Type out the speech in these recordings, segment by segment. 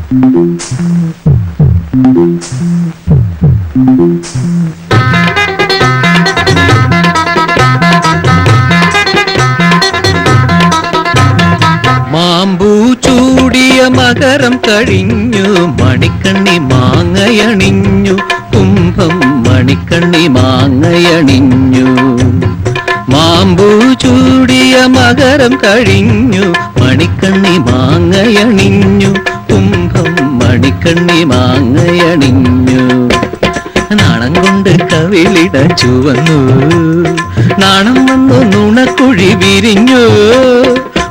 മാമ്പൂ ചൂടിയ മകരം കഴിഞ്ഞു, മണിക്കണ്ണി മാങ്ങയണിഞ്ഞു, കുംഭം മണിക്കണ്ണി മാങ്ങയണിഞ്ഞു. മാമ്പൂ ചൂടിയ മകരം കഴിഞ്ഞു, മണിക്കണ്ണി മാങ്ങയണിഞ്ഞു, കുംഭം മണിക്കണ്ണി മാങ്ങയണിഞ്ഞു. നാണം കൊണ്ട് കവിളിട ചുവന്നു, നാണം വന്നു നുണക്കുഴി വിരിഞ്ഞു.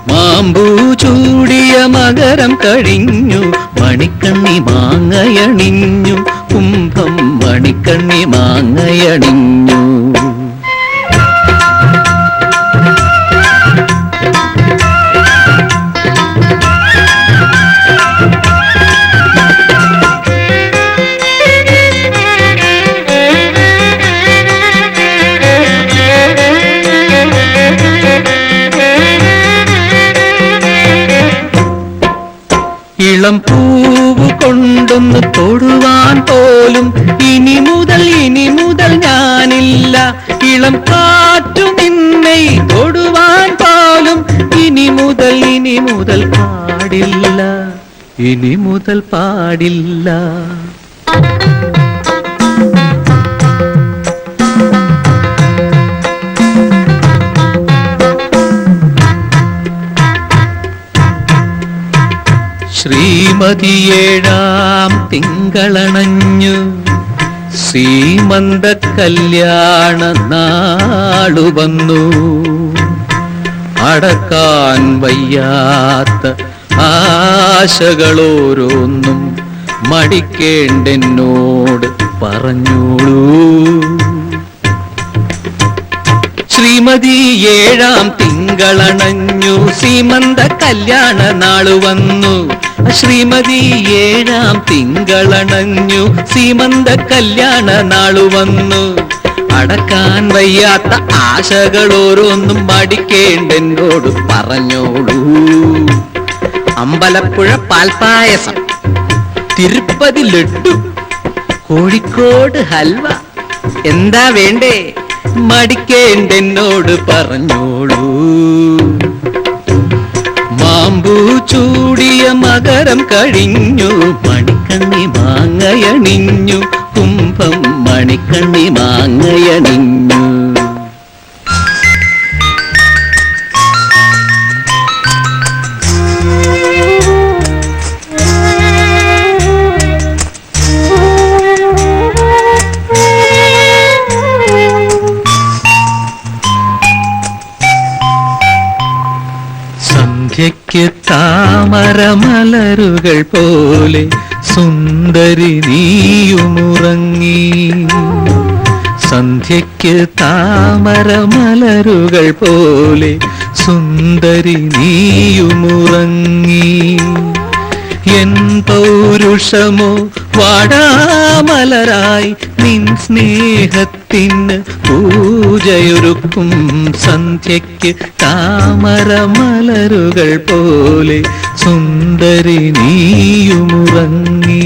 മാമ്പൂ ചൂടിയ മകരം കഴിഞ്ഞു, മണിക്കണ്ണി മാങ്ങയണിഞ്ഞു, കുംഭം മണിക്കണ്ണി മാങ്ങയണിഞ്ഞു. ഇളം പൂവ് കൊണ്ടൊന്ന് തൊടുവാൻ പോലും ഇനി മുതൽ ഞാനില്ല. ഇളം കാറ്റു നിന്നെ തൊടുവാൻ പോലും ഇനി മുതൽ പാടില്ല, ഇനി മുതൽ പാടില്ല. ശ്രീമതിയേഴാം തിങ്കളണഞ്ഞു, സീമന്ത കല്യാണ നാളു വന്നു. അടക്കാൻ വയ്യാത്ത ആശകളോരോന്നും മടിക്കേണ്ടെന്നോട് പറഞ്ഞോളൂ. ശ്രീമതി ഏഴാം തിങ്കളണഞ്ഞു, സീമന്ത കല്യാണ നാളു വന്നു. ശ്രീമതി ഏഴാം തിങ്കളണഞ്ഞു, സീമന്ത കല്യാണ നാളു വന്നു. അടക്കാൻ വയ്യാത്ത ആശകളോരോന്നും മടിക്കേണ്ടെന്നോട് പറഞ്ഞോളൂ. അമ്പലപ്പുഴ പാൽപ്പായസം, തിരുപ്പതി ലഡ്ഡു, കോഴിക്കോട് ഹൽവ, എന്താ വേണ്ടേ മടിക്കേണ്ടെന്നോട് പറഞ്ഞോളൂ. മാമ്പൂ ചൂടിയ മകരം കഴിഞ്ഞു, മണിക്കണ്ണി മാങ്ങയണിഞ്ഞു, കുംഭം മണിക്കണ്ണി മാങ്ങയണിഞ്ഞു. സന്ധ്യയ്ക്ക് താമരമലരുകൾ പോലെ സുന്ദരി നീയുമുറങ്ങി. സന്ധ്യയ്ക്ക് താമരമലരുകൾ പോലെ സുന്ദരി നീയുമുറങ്ങി. എൻ പൗരുഷമോ വാടാമലരായി നിൻ സ്നേഹത്തിന് പൂജയൊരുക്കും. സന്ധ്യയ്ക്ക് താമരമലരുകൾ പോലെ സുന്ദരി നീയുമുറങ്ങി.